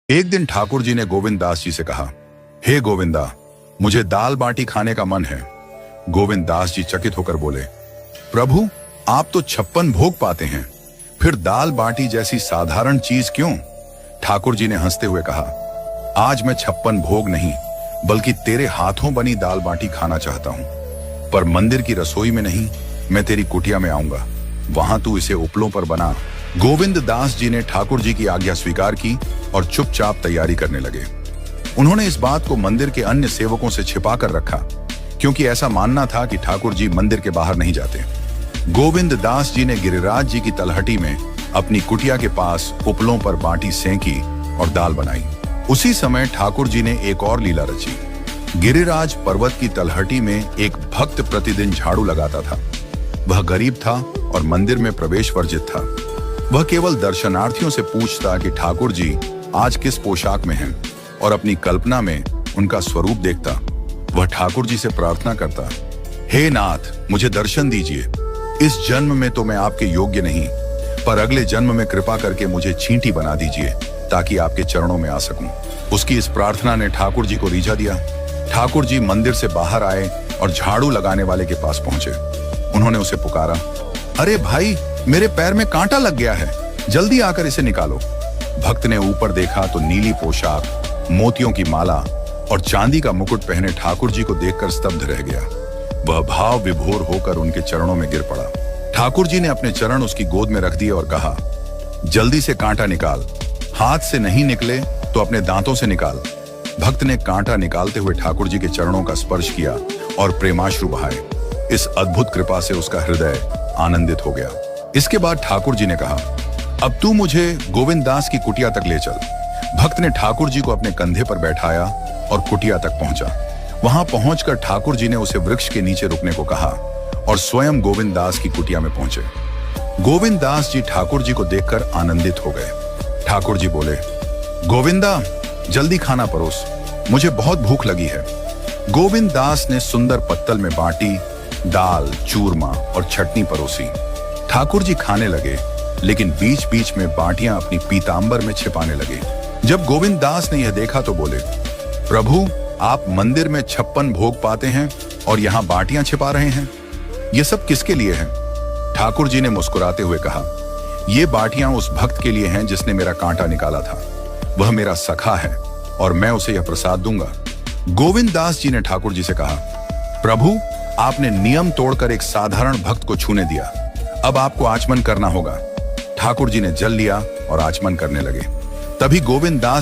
एक दिन ठाकुर जी ने गोविंद दास जी से कहा, हे गोविंदा, मुझे दाल बाटी खाने का मन है। गोविंद दास जी चकित होकर बोले, प्रभु, आप तो 56 भोग पाते हैं, फिर दाल बाटी जैसी साधारण चीज क्यों? ठाकुर जी ने हंसते हुए कहा, आज मैं 56 भोग नहीं बल्कि तेरे हाथों बनी दाल बाटी खाना चाहता हूं, पर मंदिर की रसोई में नहीं, मैं तेरी कुटिया में आऊंगा, वहां तू इसे उपलों पर बना। गोविंद दास जी ने ठाकुर जी की आज्ञा स्वीकार की और चुपचाप तैयारी करने लगे। उन्होंने इस बात को मंदिर के अन्य सेवकों से छिपा कर रखा, क्योंकि ऐसा मानना था कि ठाकुर जी मंदिर के बाहर नहीं जाते। गोविंद दास जी ने गिरिराज जी की तलहटी में अपनी कुटिया के पास उपलों पर बाटी सेंकी और दाल बनाई। उसी समय ठाकुर जी ने एक और लीला रची। गिरिराज पर्वत की तलहटी में एक भक्त प्रतिदिन झाड़ू लगाता था। वह गरीब था और मंदिर में प्रवेश वर्जित था। वह केवल दर्शनार्थियों से पूछता कि ठाकुर जी आज किस पोशाक में हैं, और अपनी कल्पना में उनका स्वरूप देखता। वह ठाकुर जी से प्रार्थना करता, हे नाथ, मुझे दर्शन दीजिए। इस जन्म में तो मैं आपके योग्य नहीं, पर अगले जन्म में कृपा करके मुझे चींटी बना दीजिए ताकि आपके चरणों में आ सकूं। उसकी इस प्रार्थना ने ठाकुर जी को रीझा दिया। ठाकुर जी मंदिर से बाहर आए और झाड़ू लगाने वाले के पास पहुंचे। उन्होंने उसे पुकारा, अरे भाई, मेरे पैर में कांटा लग गया है, जल्दी आकर इसे निकालो। भक्त ने ऊपर देखा तो नीली पोशाक, मोतियों की माला और चांदी का मुकुट पहने ठाकुर जी को देखकर स्तब्ध रह गया। वह भाव विभोर होकर उनके चरणों में गिर पड़ा। ठाकुर जी ने अपने चरण उसकी गोद में रख दिए और कहा, जल्दी से कांटा निकाल, हाथ से नहीं निकले तो अपने दांतों से निकाल। भक्त ने कांटा निकालते हुए ठाकुर जी के चरणों का स्पर्श किया और प्रेमाश्रु बहाए। इस अद्भुत कृपा से उसका हृदय आनंदित हो गया। इसके बाद ठाकुर जी ने कहा, अब तू मुझे गोविंद दास की कुटिया तक ले चल। भक्त ने ठाकुर जी को अपने कंधे पर बैठाया और कुटिया तक पहुंचा। वहां पहुंचकर ठाकुर जी ने उसे वृक्ष के नीचे रुकने को कहा और स्वयं गोविंद दास की कुटिया में पहुंचे। गोविंद दास जी ठाकुर जी को देखकर आनंदित हो गए। ठाकुर जी बोले, गोविंदा, जल्दी खाना परोस, मुझे बहुत भूख लगी है। गोविंद दास ने सुंदर पत्तल में बाटी, दाल, चूरमा और चटनी परोसी। ठाकुर जी खाने लगे, लेकिन बीच बीच में बाटियां अपनी पीतांबर में छिपाने लगे। जब गोविंद दास ने यह देखा तो बोले, प्रभु, आप मंदिर में 56 भोग पाते हैं और यहाँ बाटियां छिपा रहे हैं, ये सब किसके लिए है? ठाकुर जी ने मुस्कुराते हुए कहा, ये बाटियां उस भक्त के लिए हैं जिसने मेरा कांटा निकाला था। वह मेरा सखा है और मैं उसे यह प्रसाद दूंगा। गोविंद दास जी ने ठाकुर जी से कहा, प्रभु, आपने नियम तोड़कर एक साधारण भक्त को छूने दिया, अब आपको आचमन करना होगा। ठाकुर जी ने जल लिया और आचमन करने लगे। तभी गोविंद दास